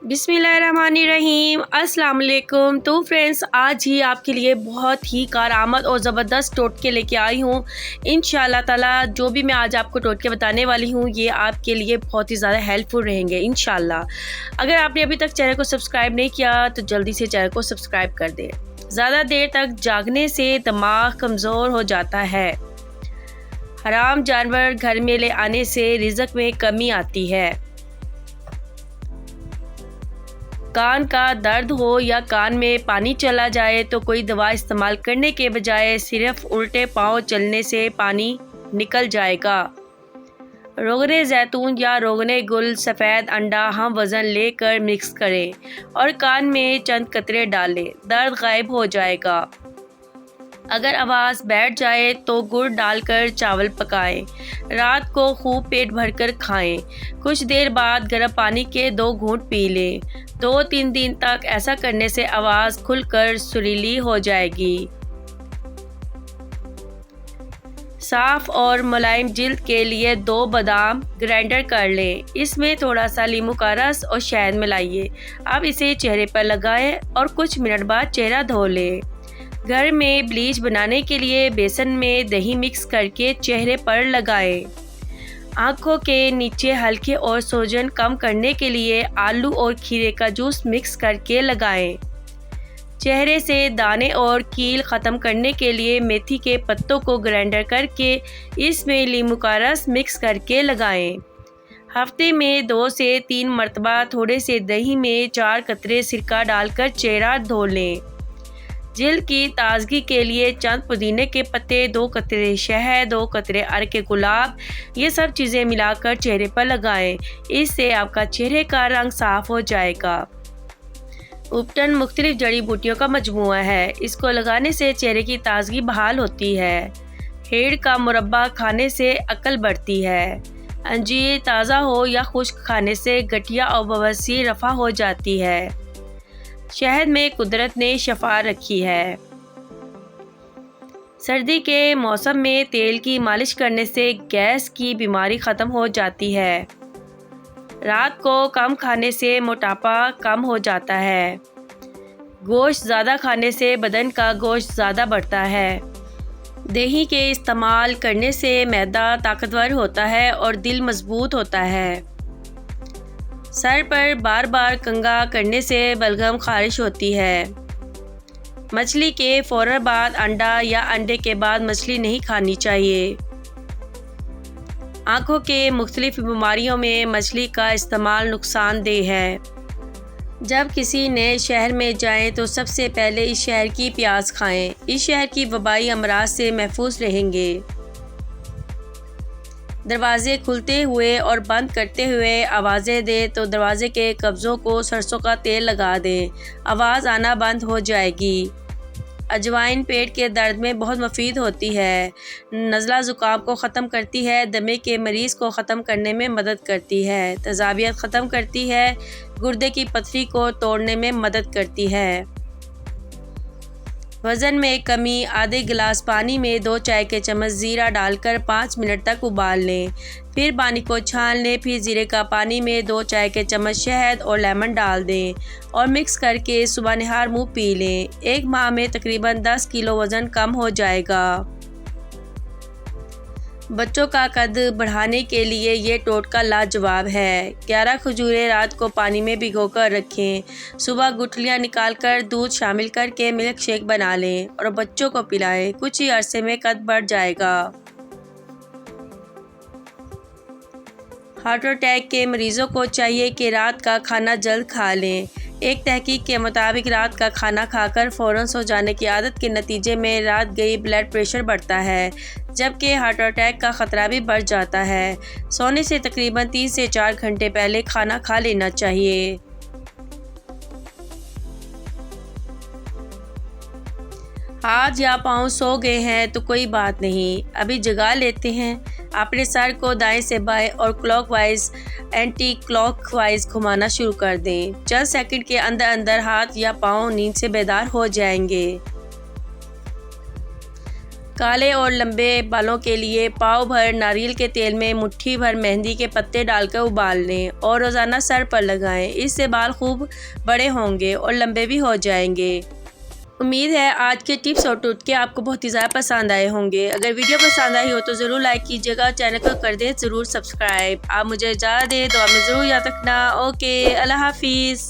बिस्मिल्लाहिर्रहमानिर्रहीम। अस्सलाम वालेकुम। तो फ्रेंड्स, आज ही आपके लिए बहुत ही कारआमद और ज़बरदस्त टोटके लेके आई हूँ। इंशाल्लाह ताला जो भी मैं आज आपको टोटके बताने वाली हूँ ये आपके लिए बहुत ही ज़्यादा हेल्पफुल रहेंगे इंशाल्लाह। अगर आपने अभी तक चैनल को सब्सक्राइब नहीं किया तो जल्दी से चैनल को सब्सक्राइब कर दें। ज़्यादा देर तक जागने से दिमाग कमज़ोर हो जाता है। हराम जानवर घर में ले आने से रिज़्क में कमी आती है। कान का दर्द हो या कान में पानी चला जाए तो कोई दवा इस्तेमाल करने के बजाय सिर्फ उल्टे पांव चलने से पानी निकल जाएगा। रोगने ज़ैतून या रोगने गुल सफ़ेद अंडा हम वज़न लेकर मिक्स करें और कान में चंद कतरे डालें, दर्द गायब हो जाएगा। अगर आवाज़ बैठ जाए तो गुड़ डालकर चावल पकाएं। रात को खूब पेट भरकर खाएं। कुछ देर बाद गर्म पानी के 2 घूंट पी लें। 2-3 दिन तक ऐसा करने से आवाज़ खुलकर सुरीली हो जाएगी। साफ़ और मुलायम जिल्द के लिए 2 बादाम ग्राइंडर कर लें। इसमें थोड़ा सा नींबू का रस और शहद मिलाइए। अब इसे चेहरे पर लगाएं और कुछ मिनट बाद चेहरा धो लें। घर में ब्लीच बनाने के लिए बेसन में दही मिक्स करके चेहरे पर लगाएं। आँखों के नीचे हल्के और सूजन कम करने के लिए आलू और खीरे का जूस मिक्स करके लगाएं। चेहरे से दाने और कील ख़त्म करने के लिए मेथी के पत्तों को ग्राइंडर करके इसमें नींबू का रस मिक्स करके लगाएं। हफ्ते में 2 से 3 मरतबा थोड़े से दही में 4 कतरे सिरका डालकर चेहरा धो लें। जिल्द की ताजगी के लिए चंद पुदीने के पत्ते, 2 कतरे शहद, 2 कतरे अर्क गुलाब, ये सब चीज़ें मिलाकर चेहरे पर लगाएं। इससे आपका चेहरे का रंग साफ हो जाएगा। उपटन मुख्तलिफ जड़ी बूटियों का मजमूआ है। इसको लगाने से चेहरे की ताजगी बहाल होती है। हेड़ का मुरब्बा खाने से अक्ल बढ़ती है। अंजीर ताज़ा हो या खुश्क खाने से गठिया और बवासीर रफ़ा हो जाती है। शहद में कुदरत ने शफा रखी है। सर्दी के मौसम में तेल की मालिश करने से गैस की बीमारी ख़त्म हो जाती है। रात को कम खाने से मोटापा कम हो जाता है। गोश्त ज़्यादा खाने से बदन का गोश्त ज़्यादा बढ़ता है। दही के इस्तेमाल करने से मैदा ताकतवर होता है और दिल मजबूत होता है। सर पर बार बार कंघा करने से बलगम खारिश होती है। मछली के फ़ौरन बाद अंडा या अंडे के बाद मछली नहीं खानी चाहिए। आँखों के मुख्तलिफ बीमारियों में मछली का इस्तेमाल नुकसानदेह है। जब किसी नए शहर में जाएं तो सबसे पहले इस शहर की प्याज खाएं। इस शहर की वबाई अमराज से महफूज रहेंगे। दरवाज़े खुलते हुए और बंद करते हुए आवाज़ें दें तो दरवाज़े के कब्ज़ों को सरसों का तेल लगा दें, आवाज़ आना बंद हो जाएगी। अजवाइन पेट के दर्द में बहुत मुफीद होती है। नज़ला ज़ुकाम को ख़त्म करती है। दमे के मरीज़ को ख़त्म करने में मदद करती है। तेज़ाबियत ख़त्म करती है। गुर्दे की पथरी को तोड़ने में मदद करती है। वज़न में कमी, आधे गिलास पानी में 2 चाय के चम्मच ज़ीरा डालकर 5 मिनट तक उबाल लें। फिर पानी को छान लें। फिर ज़ीरे का पानी में 2 चाय के चम्मच शहद और लेमन डाल दें और मिक्स करके सुबह निहार मुँह पी लें। 1 माह में तकरीबन 10 किलो वज़न कम हो जाएगा। बच्चों का कद बढ़ाने के लिए ये टोटका लाजवाब है। 11 खजूरें रात को पानी में भिगोकर रखें। सुबह गुठलियाँ निकालकर दूध शामिल करके मिल्क शेक बना लें और बच्चों को पिलाएं। कुछ ही अरसे में कद बढ़ जाएगा। हार्ट अटैक के मरीज़ों को चाहिए कि रात का खाना जल्द खा लें। एक तहकीक के मुताबिक रात का खाना खाकर फ़ौरन सो जाने की आदत के नतीजे में रात गई ब्लड प्रेशर बढ़ता है, जबकि हार्ट अटैक का ख़तरा भी बढ़ जाता है। सोने से तकरीबन 3 से 4 घंटे पहले खाना खा लेना चाहिए। हाथ या पाँव सो गए हैं तो कोई बात नहीं, अभी जगा लेते हैं। अपने सर को दाएं से बाएं और क्लॉकवाइज एंटी क्लॉकवाइज घुमाना शुरू कर दें। चंद सेकंड के अंदर अंदर हाथ या पाँव नींद से बेदार हो जाएंगे। काले और लंबे बालों के लिए पाव भर नारियल के तेल में मुट्ठी भर मेहंदी के पत्ते डालकर उबाल लें और रोज़ाना सर पर लगाएं। इससे बाल खूब बड़े होंगे और लंबे भी हो जाएंगे। उम्मीद है आज के टिप्स और टोटके आपको बहुत ही ज़्यादा पसंद आए होंगे। अगर वीडियो पसंद आई हो तो ज़रूर लाइक कीजिएगा, चैनल को कर दें ज़रूर सब्सक्राइब। आप मुझे इजाज़त दें, दुआ में ज़रूर याद रखना। ओके, अल्लाह हाफिज़।